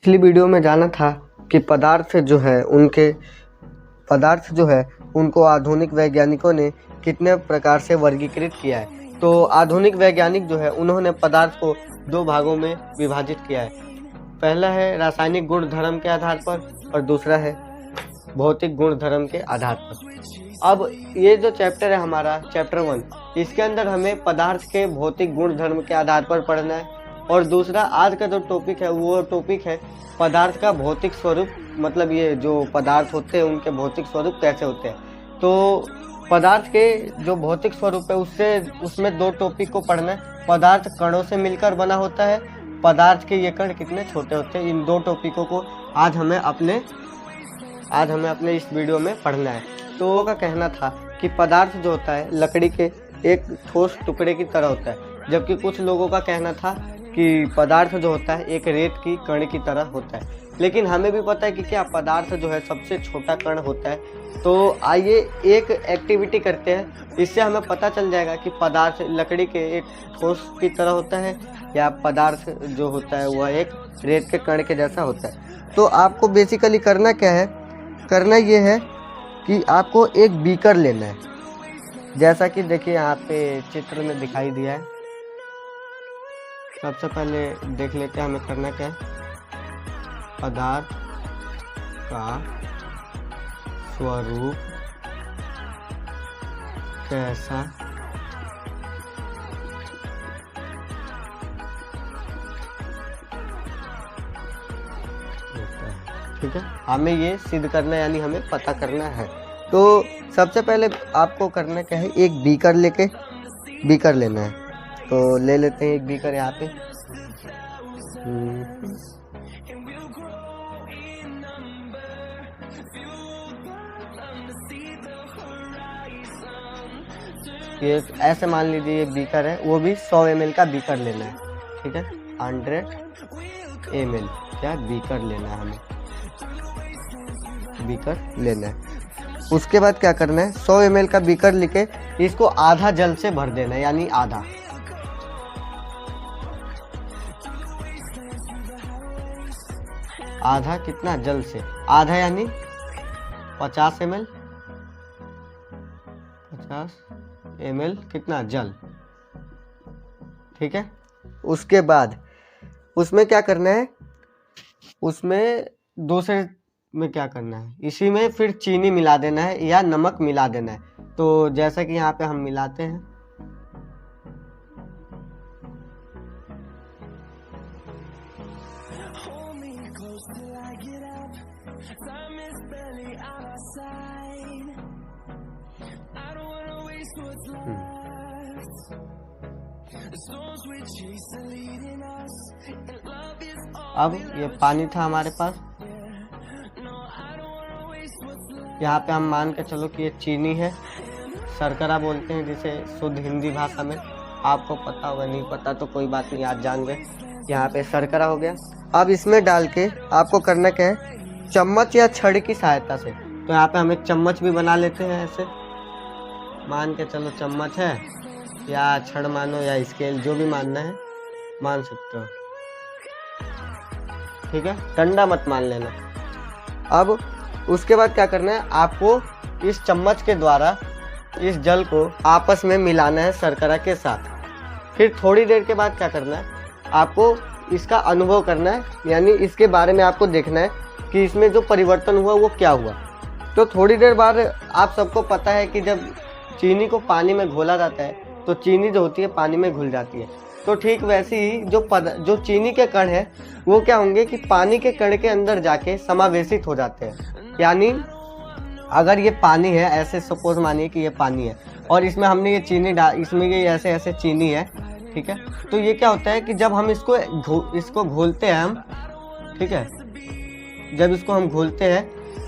पिछली वीडियो में जाना था कि पदार्थ जो है उनको आधुनिक वैज्ञानिकों ने कितने प्रकार से वर्गीकृत किया है। तो आधुनिक वैज्ञानिक जो है उन्होंने पदार्थ को दो भागों में विभाजित किया है। पहला है रासायनिक गुण धर्म के आधार पर और दूसरा है भौतिक गुण धर्म के आधार पर। अब ये जो चैप्टर है हमारा चैप्टर 1, इसके अंदर हमें पदार्थ के भौतिक गुण धर्म के आधार पर पढ़ना है और दूसरा आज का जो टॉपिक है वो टॉपिक है पदार्थ का भौतिक स्वरूप, मतलब ये जो पदार्थ होते हैं उनके भौतिक स्वरूप कैसे होते हैं। तो पदार्थ के जो भौतिक स्वरूप है उसमें दो टॉपिक को पढ़ना है। पदार्थ कणों से मिलकर बना होता है, पदार्थ के ये कण कितने छोटे होते हैं। इन दो टॉपिकों को आज हमें अपने इस वीडियो में पढ़ना है। तो का कहना था कि पदार्थ जो होता है लकड़ी के एक ठोस टुकड़े की तरह होता है, जबकि कुछ लोगों का कहना था कि पदार्थ जो होता है एक रेत की कण की तरह होता है। लेकिन हमें भी पता है कि क्या पदार्थ जो है सबसे छोटा कण होता है। तो आइए एक एक्टिविटी करते हैं, इससे हमें पता चल जाएगा कि पदार्थ लकड़ी के एक ठोस की तरह होता है या पदार्थ जो होता है वह एक रेत के कण के जैसा होता है। तो आपको बेसिकली करना क्या है, करना ये है कि आपको एक बीकर लेना है, जैसा कि देखिए यहाँ पे चित्र में दिखाई दिया है। सबसे पहले देख लेते हैं हमें करना क्या है। पदार्थ का स्वरूप कैसा होता है, ठीक है। हमें ये सिद्ध करना है, यानी हमें पता करना है। तो सबसे पहले आपको करना क्या है, एक बीकर लेना है। तो ले लेते हैं एक बीकर यहाँ पे। ये ऐसे मान लीजिए ये बीकर है, वो भी 100 ml का बीकर लेना है, ठीक है। 100 ml क्या बीकर लेना है, हमें बीकर लेना है। उसके बाद क्या करना है, 100 ml का बीकर लेके इसको आधा जल से भर देना है, यानी आधा। आधा कितना जल से, आधा यानी 50 ml, 50 ml कितना जल, ठीक है। उसके बाद उसमें क्या करना है, उसमें दूसरे में क्या करना है, इसी में फिर चीनी मिला देना है या नमक मिला देना है। तो जैसा कि यहाँ पे हम मिलाते हैं, अब ये पानी था हमारे पास, यहाँ पे हम मान के चलो कि ये चीनी है, शर्करा बोलते हैं जिसे शुद्ध हिंदी भाषा में। आपको पता होगा, नहीं पता तो कोई बात नहीं, आज जान गए। यहाँ पे शर्करा हो गया। अब इसमें डाल के आपको करना क्या है, चम्मच या छड़ी की सहायता से। तो यहाँ पे हम एक चम्मच भी बना लेते हैं, ऐसे मान के चलो चम्मच है या छड़ मानो या स्केल, जो भी मानना है मान सकते हो, ठीक है। डंडा मत मान लेना। अब उसके बाद क्या करना है, आपको इस चम्मच के द्वारा इस जल को आपस में मिलाना है शर्करा के साथ। फिर थोड़ी देर के बाद क्या करना है, आपको इसका अनुभव करना है, यानी इसके बारे में आपको देखना है कि इसमें जो परिवर्तन हुआ वो क्या हुआ। तो थोड़ी देर बाद आप सबको पता है कि जब चीनी को पानी में घोला जाता है तो चीनी जो होती है पानी में घुल जाती है। तो ठीक वैसे ही जो चीनी के कण है वो क्या होंगे कि पानी के कण के अंदर जाके समावेशित हो जाते हैं। यानी अगर ये पानी है, ऐसे सपोज मानिए कि ये पानी है और इसमें हमने ये चीनी इसमें ये ऐसे चीनी है, ठीक है। तो ये क्या होता है कि जब हम इसको घोलते हैं हम, ठीक है, जब इसको हम घोलते हैं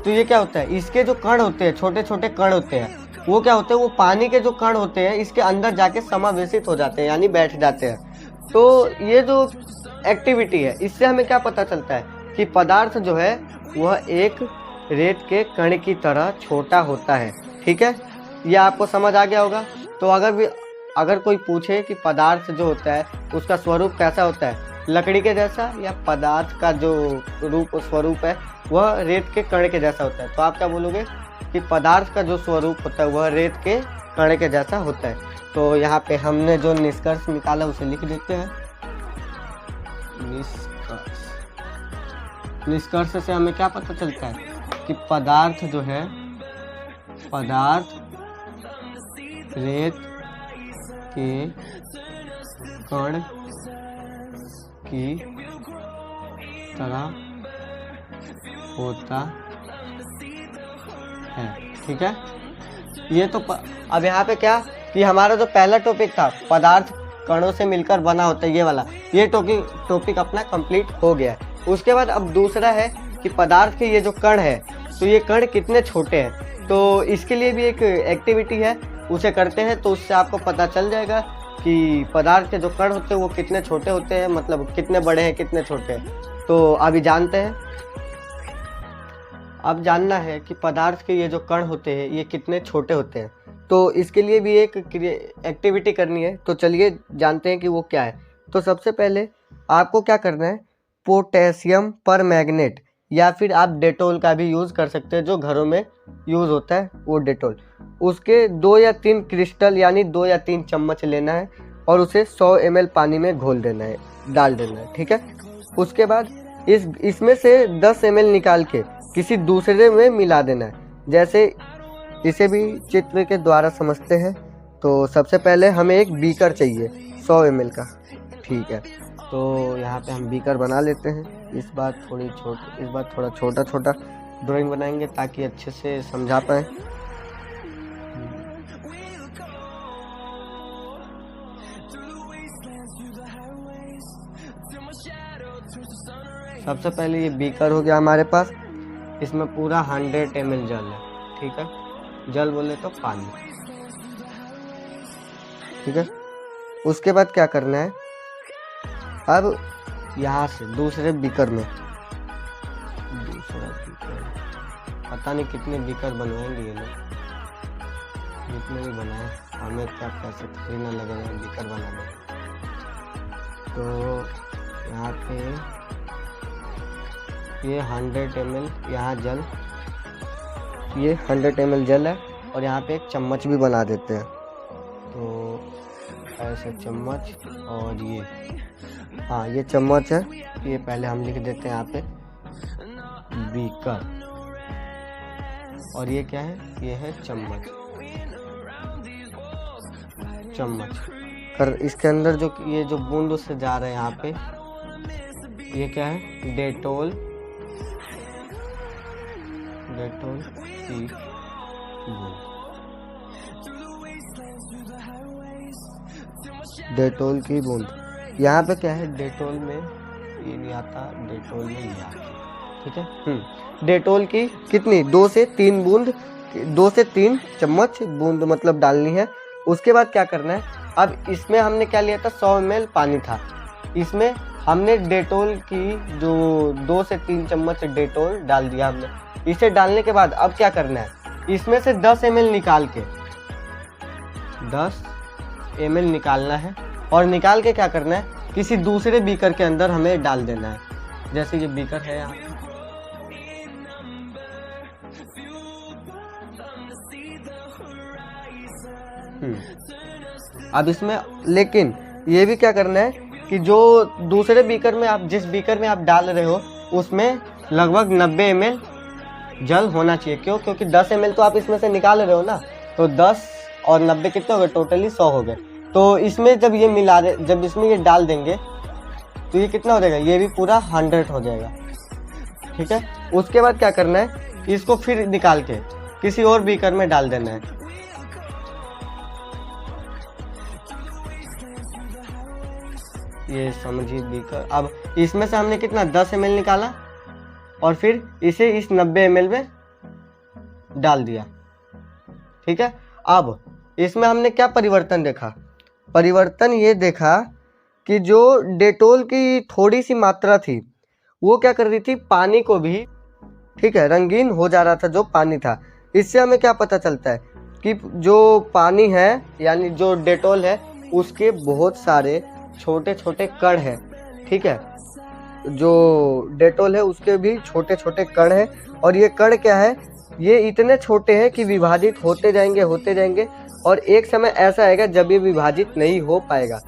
तो ये क्या होता है, इसके जो कण होते हैं, छोटे छोटे कण होते हैं, वो क्या होते हैं, वो पानी के जो कण होते हैं इसके अंदर जाके समावेशित हो जाते हैं, यानी बैठ जाते हैं। तो ये जो एक्टिविटी है इससे हमें क्या पता चलता है कि पदार्थ जो है वह एक रेत के कण की तरह छोटा होता है, ठीक है। यह आपको समझ आ गया होगा। तो अगर कोई पूछे कि पदार्थ जो होता है उसका स्वरूप कैसा होता है, लकड़ी के जैसा या पदार्थ का जो रूप स्वरूप है वह रेत के कण के जैसा होता है। तो आप क्या बोलोगे कि पदार्थ का जो स्वरूप होता है वह रेत के कण के जैसा होता है। तो यहाँ पे हमने जो निष्कर्ष निकाला उसे लिख देते हैं। निष्कर्ष से हमें क्या पता चलता है कि पदार्थ जो है, पदार्थ रेत के कण की तरह होता है। ठीक है, ये तो अब यहाँ पे क्या कि हमारा जो पहला टॉपिक था पदार्थ कणों से मिलकर बना होता है, ये वाला, ये टॉपिक अपना कंप्लीट हो गया है। उसके बाद अब दूसरा है कि पदार्थ के ये जो कण है तो ये कण कितने छोटे हैं। तो इसके लिए भी एक एक्टिविटी है, उसे करते हैं तो उससे आपको पता चल जाएगा कि पदार्थ के जो कण होते हैं वो कितने छोटे होते हैं, मतलब कितने बड़े हैं कितने छोटे हैं। तो अभी जानते हैं। अब जानना है कि पदार्थ के ये जो कण होते हैं ये कितने छोटे होते हैं। तो इसके लिए भी एक एक्टिविटी करनी है। तो चलिए जानते हैं कि वो क्या है। तो सबसे पहले आपको क्या करना है, पोटेशियम परमैंगनेट या फिर आप डेटोल का भी यूज़ कर सकते हैं, जो घरों में यूज़ होता है वो डेटोल, उसके 2 या 3 क्रिस्टल यानी 2 या 3 चम्मच लेना है और उसे 100 ml पानी में घोल देना है, डाल देना है। ठीक है, उसके बाद इसमें से 10 ml निकाल के किसी दूसरे में मिला देना है। जैसे इसे भी चित्र के द्वारा समझते हैं। तो सबसे पहले हमें एक बीकर चाहिए 100 ml का। ठीक है, तो यहाँ पे हम बीकर बना लेते हैं। इस बार थोड़ा छोटा छोटा ड्राइंग बनाएंगे ताकि अच्छे से समझा पाए। सबसे पहले ये बीकर हो गया हमारे पास, इसमें पूरा 100 ml जल है। ठीक है, जल बोले तो पानी। ठीक है, उसके बाद क्या करना है, अब यहाँ से दूसरे बीकर में, पता नहीं कितने बीकर बनवाएंगे ये लोग, जितने भी बनाए हमें क्या पैसे खरीदना लगेगा बीकर बनाने। तो यहाँ पे ये 100 ml यहाँ जल, ये 100 ml जल है और यहाँ पे एक चम्मच भी बना देते हैं। तो ऐसे चम्मच और ये, हाँ ये चम्मच है, ये पहले हम लिख देते हैं यहाँ पे बीकर, और ये क्या है, ये है चम्मच। कर इसके अंदर जो ये जो बूंद उससे जा रहे हैं यहाँ पे, ये क्या है, डेटोल की बूंद। डेटोल की बूंद, यहाँ पे क्या है, डेटोल में ये नहीं आता, डेटोल में ये आता। ठीक है, डेटोल की कितनी, 2 से 3 बूंद, 2 से 3 चम्मच बूंद मतलब डालनी है। उसके बाद क्या करना है, अब इसमें हमने क्या लिया था, 100 ml पानी था, इसमें हमने डेटोल की जो 2 से 3 चम्मच डेटोल डाल दिया हमने। इसे डालने के बाद अब क्या करना है, इसमें से 10 ml निकाल के, 10 ml निकालना है और निकाल के क्या करना है, किसी दूसरे बीकर के अंदर हमें डाल देना है। जैसे ये बीकर है यहाँ, अब इसमें लेकिन ये भी क्या करना है कि जो दूसरे बीकर में आप, जिस बीकर में आप डाल रहे हो उसमें लगभग 90 ml जल होना चाहिए। क्यों, क्योंकि 10 ml तो आप इसमें से निकाल रहे हो ना, तो 10 और 90 कितने हो गए, टोटली 100 हो गए। तो इसमें जब ये जब इसमें ये डाल देंगे तो ये कितना हो जाएगा, ये भी पूरा 100 हो जाएगा। ठीक है, उसके बाद क्या करना है, इसको फिर निकाल के किसी और बीकर में डाल देना है। ये समझिए बीकर। अब इसमें से हमने कितना 10 ml निकाला और फिर इसे इस 90 ml में डाल दिया। ठीक है, अब इसमें हमने क्या परिवर्तन देखा, परिवर्तन ये देखा कि जो डेटोल की थोड़ी सी मात्रा थी वो क्या कर रही थी, पानी को भी, ठीक है, रंगीन हो जा रहा था जो पानी था। इससे हमें क्या पता चलता है कि जो पानी है यानी जो डेटोल है उसके बहुत सारे छोटे छोटे कण हैं ठीक है। जो डेटॉल है उसके भी छोटे छोटे कण हैं, और ये कण क्या है, ये इतने छोटे हैं कि विभाजित होते जाएंगे और एक समय ऐसा आएगा जब ये विभाजित नहीं हो पाएगा।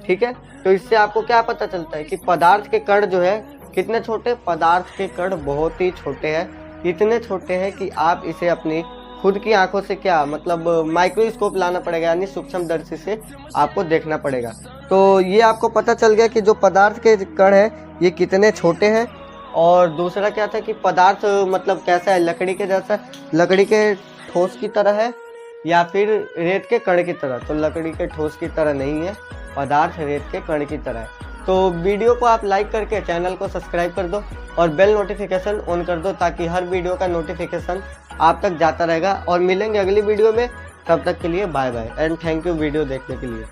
ठीक है, तो इससे आपको क्या पता चलता है कि पदार्थ के कण जो है कितने छोटे, पदार्थ के कण बहुत ही छोटे हैं, इतने छोटे हैं कि आप इसे अपनी खुद की आंखों से क्या मतलब माइक्रोस्कोप लाना पड़ेगा, यानी सूक्ष्मदर्शी से आपको देखना पड़ेगा। तो ये आपको पता चल गया कि जो पदार्थ के कण है ये कितने छोटे हैं। और दूसरा क्या था कि पदार्थ मतलब कैसा है, लकड़ी के जैसा, लकड़ी के ठोस की तरह है या फिर रेत के कण की तरह। तो लकड़ी के ठोस की तरह नहीं है, पदार्थ रेत के कण की तरह है। तो वीडियो को आप लाइक करके चैनल को सब्सक्राइब कर दो और बेल नोटिफिकेशन ऑन कर दो, ताकि हर वीडियो का नोटिफिकेशन आप तक जाता रहेगा। और मिलेंगे अगली वीडियो में, तब तक के लिए bye bye and thank you video देखने के लिए।